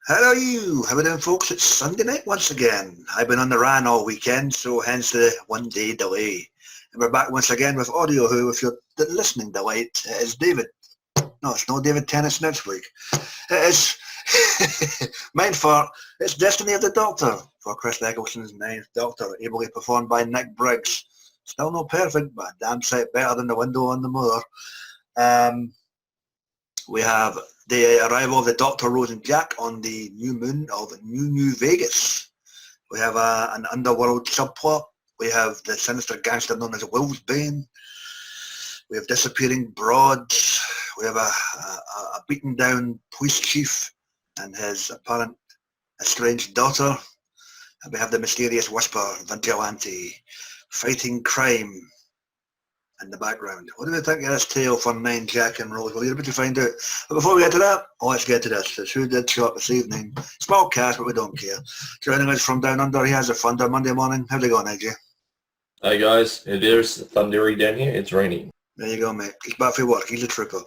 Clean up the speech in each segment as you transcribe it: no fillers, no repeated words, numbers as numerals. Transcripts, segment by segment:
Hello you, how are you doing folks? It's Sunday night once again. I've been on the ran all weekend, so hence the 1 day delay. And we're back once again with Audioo, who, if you're listening delight, it is David. No, it's not David Tennant's next week. It is mine for It's Destiny of the Doctor, for Chris Eccleston's ninth Doctor, ably performed by Nick Briggs. Still not perfect, but a damn sight better than the window on the moor. We have the arrival of the Doctor, Rose and Jack on the new moon of New Vegas. We have an underworld subplot. We have the sinister gangster known as Willsbane. We have disappearing broads. We have a beaten down police chief and his apparent estranged daughter. And we have the mysterious whisper, vigilante, fighting crime in the background. What do we think of this tale for 9 Jack and Rose? Well, you're about to find out. But before we get to that, let's get to this. It's Who Did Shot this evening. Small cast, but we don't care. Joining us from down under, he has a thunder Monday morning. How's it going, AJ? Hey guys, it is thundery down here. It's raining. There you go, mate. He's back for work. He's a trooper.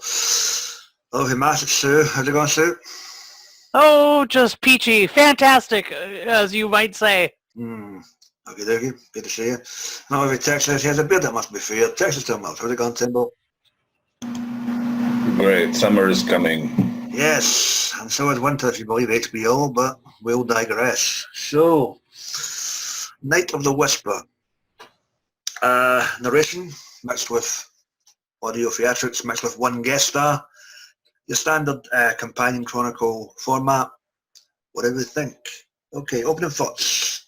Oh, hey, Matt, it's Sue. How's it going, Sue? Oh, just peachy. Fantastic, as you might say. Okay, dokie. Good to see you. Now, every text says he has a beard that must be feared. Text us to him, How's it going, Timbo? Great, summer is coming. Yes, and so is winter if you believe HBO, but we'll digress. So, Night of the Whisper. Narration mixed with audio theatrics, mixed with one guest star. Your standard companion chronicle format. What do we think? Okay, opening thoughts.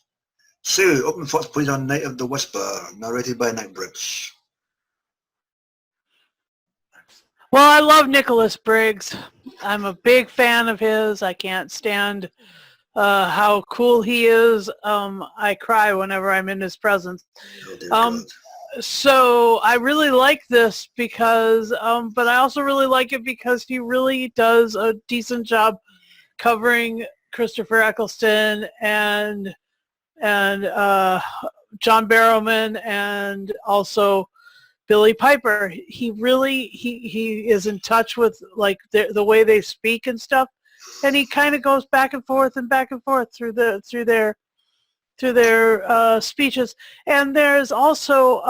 Sue, opening thoughts please on Night of the Whisper, narrated by Nick Briggs. Well, I love Nicholas Briggs. I'm a big fan of his. I can't stand how cool he is. I cry whenever I'm in his presence. So I really like this because, but I also really like it because he really does a decent job covering Christopher Eccleston and John Barrowman and also Billy Piper. He really he is in touch with like the way they speak and stuff, and he kind of goes back and forth through their speeches. And there's also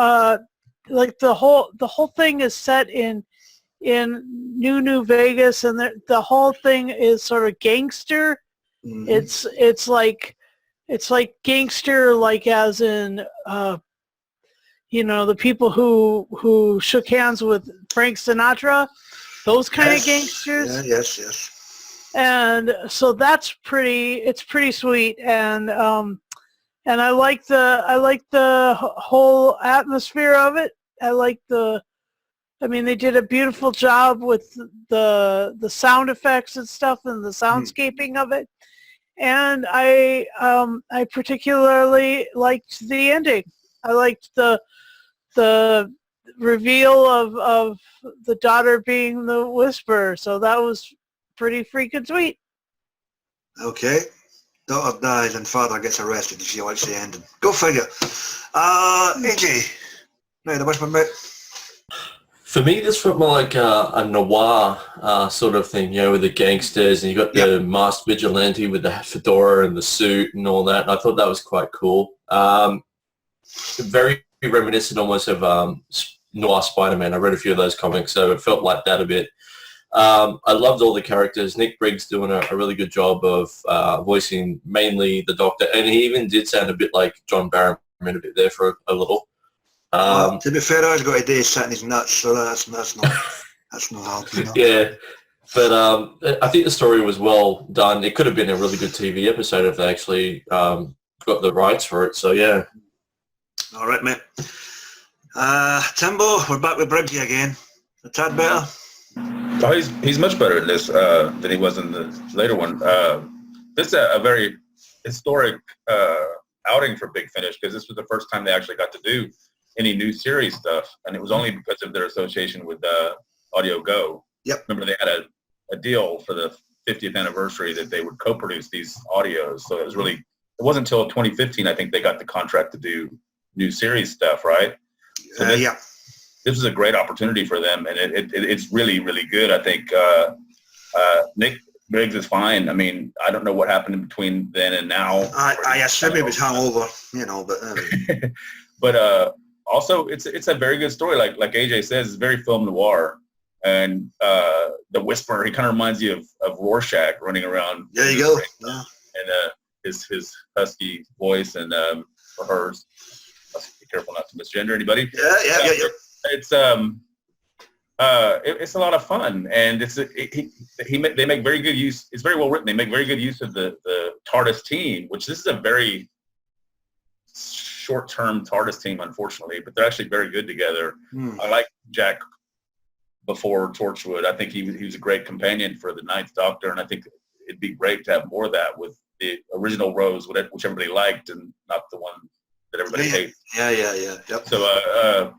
like the whole thing is set in New Vegas, and the whole thing is sort of gangster. Mm-hmm. It's like gangster, like as in the people who shook hands with Frank Sinatra, those kind of gangsters. Yeah, yes. And so it's pretty sweet, and I like the whole atmosphere of it. They did a beautiful job with the sound effects and stuff and the soundscaping of it. And I particularly liked the ending. I liked the reveal of the daughter being the Whisperer. So that was pretty freaking sweet. Okay. Daughter dies and father gets arrested if she likes the ending. Go figure. AJ. No, the Whisper bit. For me, this felt more like a noir sort of thing, with the gangsters, and you got the masked vigilante with the fedora and the suit and all that. And I thought that was quite cool. Very reminiscent almost of Noir Spider-Man. I read a few of those comics, so it felt like that a bit. I loved all the characters. Nick Briggs doing a really good job of voicing mainly the Doctor, and he even did sound a bit like John Barrowman a bit there for a little. To be fair, I've got a day sitting his nuts, so that's not hard. Yeah, but I think the story was well done. It could have been a really good TV episode if they actually got the rights for it. So yeah. All right, mate. Timbo, we're back with Briggsy again. A tad better. Oh, he's much better in this than he was in the later one. This is a very historic outing for Big Finsh, because this was the first time they actually got to do any new series stuff, and it was only because of their association with Audioo Gos. Yep. Remember, they had a deal for the 50th anniversary that they would co-produce these audios. So it wasn't until 2015, I think, they got the contract to do new series stuff, right? So this was a great opportunity for them, and it's really, really good. I think Briggs is fine. I mean, I don't know what happened in between then and now. I assume he was hungover, but but also it's a very good story. Like AJ says, it's very film noir. And the Whisperer, he kind of reminds you of Rorschach running around. There you go. Yeah. And his husky voice and or hers. Let's be careful not to misgender anybody. Yeah. It's a lot of fun, and they make very good use. It's very well written. They make very good use of the TARDIS team, which this is a very short-term TARDIS team, unfortunately, but they're actually very good together. I like Jack before Torchwood. I think he was a great companion for the Ninth Doctor, and I think it'd be great to have more of that with the original Rose, which everybody liked, and not the one that everybody hates. Yeah. Yep. So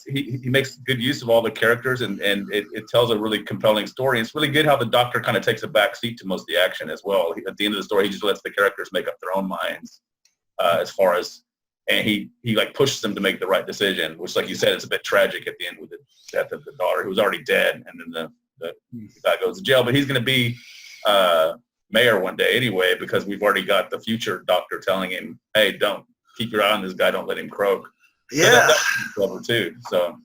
he makes good use of all the characters, and it tells a really compelling story. It's really good how the Doctor kind of takes a back seat to most of the action as well. At the end of the story, he just lets the characters make up their own minds as far as, and he like pushes them to make the right decision, which, like you said, it's a bit tragic at the end with the death of the daughter who was already dead, and then the guy goes to jail, but he's going to be mayor one day anyway, because we've already got the future Doctor telling him, hey, don't keep your eye on this guy, don't let him croak. Yeah. So that's clever too. So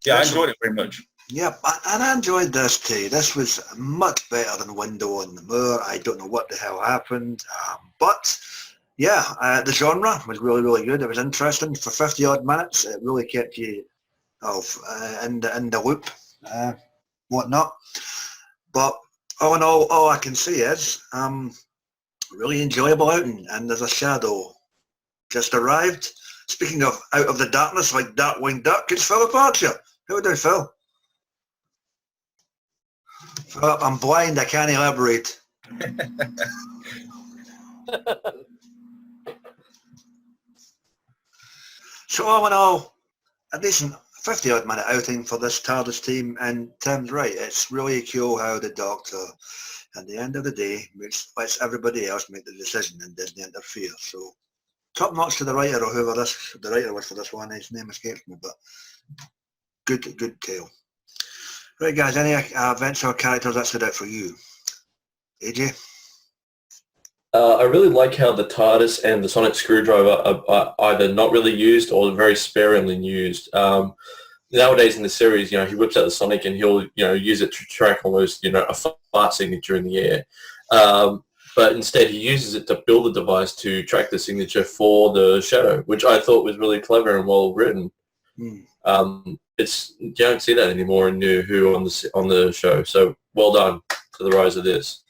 yeah, I enjoyed it very much. Yeah, and I enjoyed this too. This was much better than Window on the Moor. I don't know what the hell happened, but yeah, the genre was really, really good. It was interesting for 50 odd minutes. It really kept you in the loop, whatnot. But all in all I can say is really enjoyable outing, and there's a shadow just arrived. Speaking of out of the darkness, like Darkwing Duck, it's Philip Archer. How we doing, Phil? Philip, I'm blind, I can't elaborate. So all in all, a decent 50-odd minute outing for this TARDIS team, and Tim's right, it's really cool how the Doctor, at the end of the day, lets everybody else make the decision and doesn't interfere. So top notch to the writer, or whoever the writer was for this one. His name escapes me, but good tale. Right, guys, any events or characters that stood out for you? AJ? I really like how the TARDIS and the sonic screwdriver are either not really used or very sparingly used. Nowadays in the series, he whips out the sonic and he'll, use it to track almost, a fart signature in the air. But instead he uses it to build the device to track the signature for the shadow, which I thought was really clever and well written. You don't see that anymore in New Who on the show. So well done to the rise of this.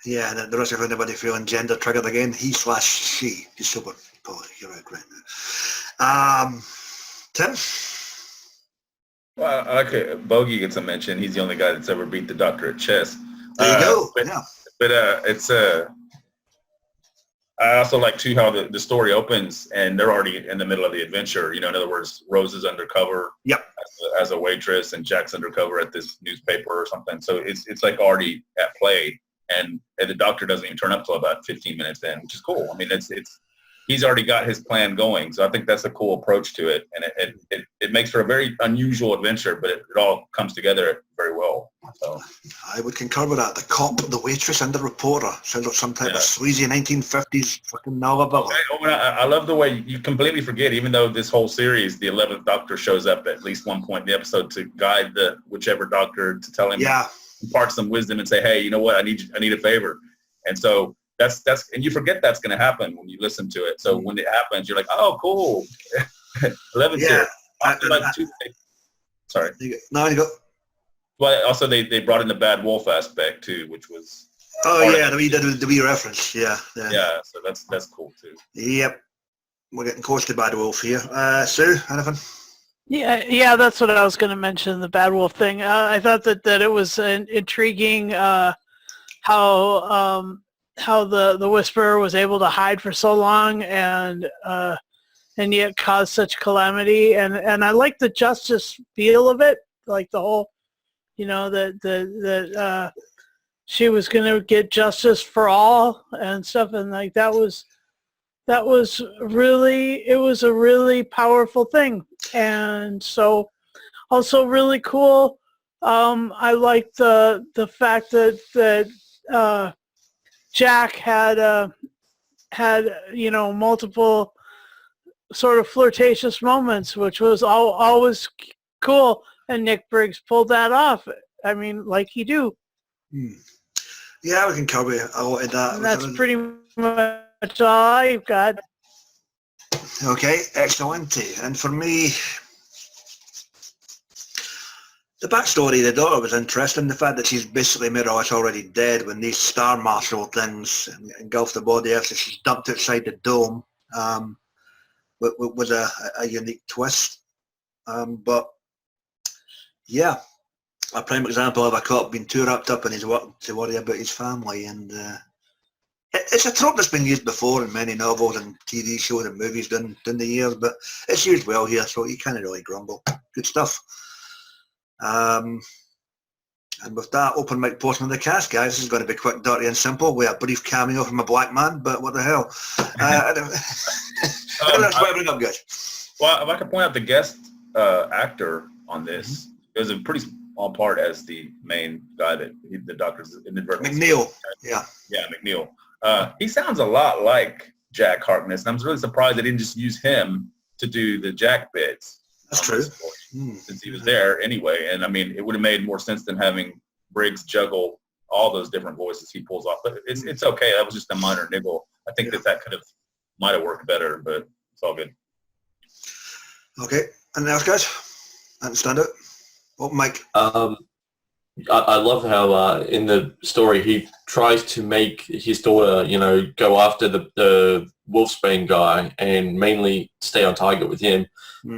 Yeah, and the rest of anybody feeling gender triggered again, he/she. He's super politically right now. Tim? Well, okay, Bogey gets a mention. He's the only guy that's ever beat the Doctor at chess. There you go. But it's I also like too how the story opens and they're already in the middle of the adventure. In other words, Rose is undercover as a waitress, and Jack's undercover at this newspaper or something. So it's like already at play, and the Doctor doesn't even turn up till about 15 minutes in, which is cool. I mean, it's he's already got his plan going, so I think that's a cool approach to it, and it makes for a very unusual adventure, but it all comes together very well. So I would concur with that. The cop, the waitress, and the reporter sounds like some type of sleazy 1950s fucking novel. I love the way you completely forget, even though this whole series, the 11th Doctor shows up at least one point in the episode to guide the whichever Doctor to tell him, impart some wisdom and say, hey, you know what, I need a favor, and so. That's and you forget that's going to happen when you listen to it. So when it happens, you're like, oh, cool. 11th here. Sorry. No, you go. Well, also they brought in the Bad Wolf aspect too, which was. Oh yeah, the wee reference. Yeah. Yeah, so that's cool too. Yep, we're getting close to Bad Wolf here. Sue, anything? Yeah, that's what I was going to mention. The Bad Wolf thing. I thought that it was intriguing how the Whisperer was able to hide for so long and yet cause such calamity, and I like the justice feel of it, like the whole, that she was going to get justice for all and stuff, and like that was really, it was a really powerful thing. And so also really cool I like the fact that Jack had multiple sort of flirtatious moments, which was always cool, and Nick Briggs pulled that off. I mean, like he do. Yeah, we can cover a lot of that. And that's pretty much all I've got. Okay, excellent. And for me, the backstory of the daughter was interesting. The fact that she's basically more or less already dead when these star marshal things engulf the body after she's dumped outside the dome was a unique twist. But yeah, a prime example of a cop being too wrapped up in his work to worry about his family. And it's a trope that's been used before in many novels and TV shows and movies down the years, but it's used well here, so you can't really grumble. Good stuff. And with that, open mic portion of the cast, guys. This is going to be quick, dirty and simple. We have a brief cameo from a black man, but what the hell? That's what I bring up, guys. Well, if I could point out the guest actor on this, it was a pretty small part as the main guy that the doctor's inadvertently. McNeil. Yeah, McNeil. He sounds a lot like Jack Harkness, and I'm really surprised they didn't just use him to do the Jack bits. That's true. Since he was there anyway, and I mean, it would have made more sense than having Briggs juggle all those different voices he pulls off. But it's okay. That was just a minor niggle. I think that could have might have worked better, but it's all good. Okay, and else, guys? And stand out. Open mic. I love how in the story he tries to make his daughter, go after the Wolfsbane guy and mainly stay on target with him.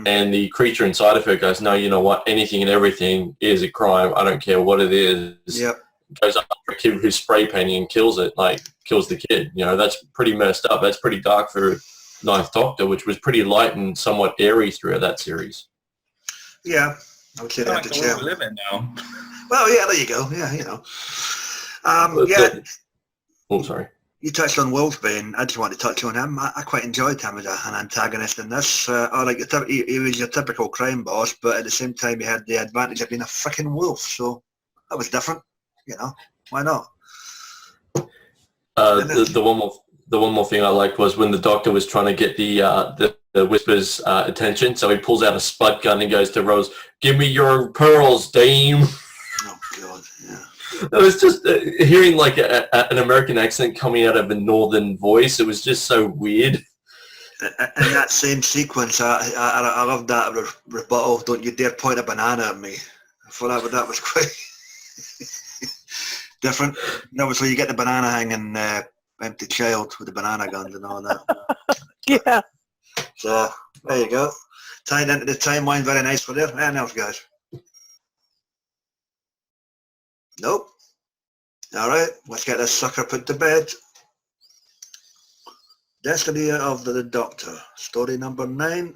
And the creature inside of her goes, no, you know what? Anything and everything is a crime. I don't care what it is. Yep. Goes after a kid who's spray painting and kills it, kills the kid. That's pretty messed up. That's pretty dark for Ninth Doctor, which was pretty light and somewhat airy throughout that series. Yeah, I would say that to we live in now. Well, yeah, there you go. Yeah, Oh, sorry. You touched on Wolfsbane. I just want to touch on him. I quite enjoyed him as an antagonist in this. He was your typical crime boss, but at the same time, he had the advantage of being a freaking wolf. So that was different. Why not? The one more thing I liked was when the Doctor was trying to get the Whisper's attention. So he pulls out a spud gun and goes to Rose, "Give me your pearls, dame." Oh God, yeah. It was just hearing an American accent coming out of a northern voice. It was just so weird. In that same sequence, I love that rebuttal. Don't you dare point a banana at me. I thought that was quite different. Obviously, you get the banana hanging empty child with the banana guns and all that. Yeah. So there you go. Tied into the timeline very nicely there. Anything else, guys? Nope. All right, let's get this sucker put to bed. Destiny of the Doctor, story number 9,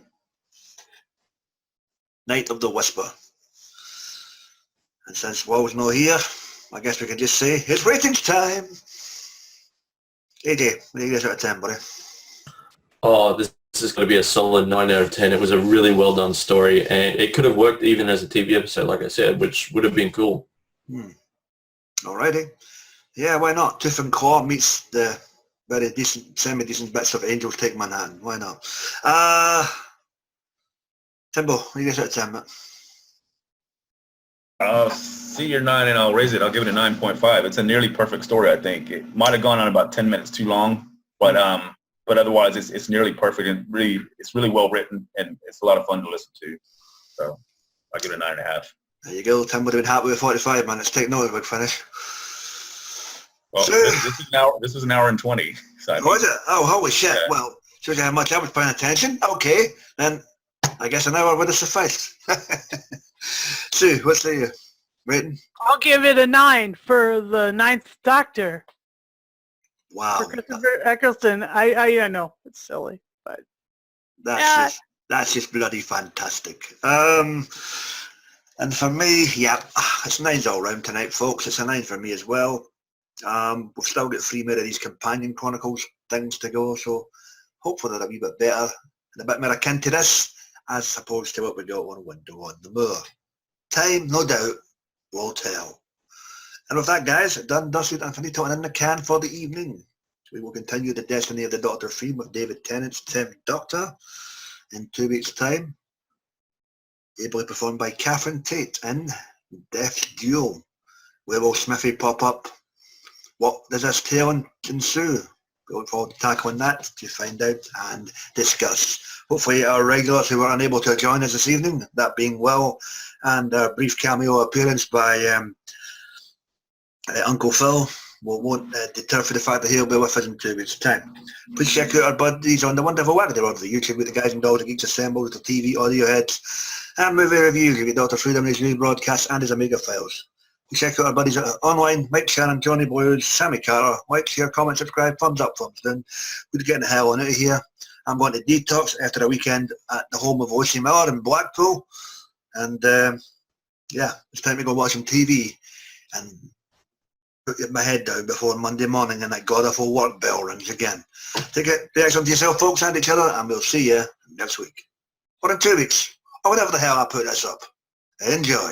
Night of the Whisper. And since Will's not here, I guess we can just say it's ratings time. AJ, what do you guys out of 10, buddy? Oh, this is going to be a solid 9 out of 10. It was a really well done story, and it could have worked even as a TV episode, like I said, which would have been cool. Alrighty. Yeah, why not? Tooth and Claw meets the very decent, semi-decent bits of Angels Take Manhattan. Why not? Timbo, what do you guys out of 10, mate? I'll see your 9 and I'll raise it. I'll give it a 9.5. It's a nearly perfect story, I think. It might have gone on about 10 minutes too long, but otherwise it's nearly perfect and it's really well written and it's a lot of fun to listen to. So I'll give it a 9.5. There you go. Tim would have been happy with 45 minutes. Take note of Big Finish. Well, So- this was an hour and 20. So Was it? Oh, holy shit. Yeah. Well, shows you how much I was paying attention. Okay, then I guess an hour would have sufficed. Sue, what's the rating? I'll give it a 9 for the Ninth Doctor. Wow. For Christopher Eccleston. I know, it's silly, but That's just bloody fantastic. And for me, yeah, it's 9s all round tonight, folks. It's a 9 for me as well. We've still got 3 more of these Companion Chronicles things to go, so hopefully they're a wee bit better and a bit more akin to this, as opposed to what we got on Window on the Moor. Time, no doubt, will tell. And with that, guys, done, dusted, and finito, and in the can for the evening. We will continue the Destiny of the Doctor theme with David Tennant's 10th Doctor in 2 weeks' time, ably performed by Catherine Tate in Death's Duel. Where will Smithy pop up? What does this tale ensue? We look forward to tackling that to find out and discuss. Hopefully our regulars who were unable to join us this evening, that being Will, and a brief cameo appearance by Uncle Phil, won't deter for the fact that he'll be with us in 2 weeks' time. Please check out our buddies on the wonderful web, the YouTube with the guys and dolls, the geeks assembled, the TV audio heads, and movie reviews. You get Dr. Freedom, his new broadcasts, and his Omega files. Check out our buddies online, Mike Shannon, Johnny Blues, Sammy Carter. Like, share, comment, subscribe, thumbs up, thumbs down. We're getting the hell on out of here. I'm going to detox after a weekend at the home of Lucy Miller in Blackpool. And yeah, it's time to go watch some TV and put my head down before Monday morning and that god-awful work bell rings again. Take it, be excellent to yourself, folks, and each other, and we'll see you next week. Or in 2 weeks, or whatever the hell I put this up. Enjoy.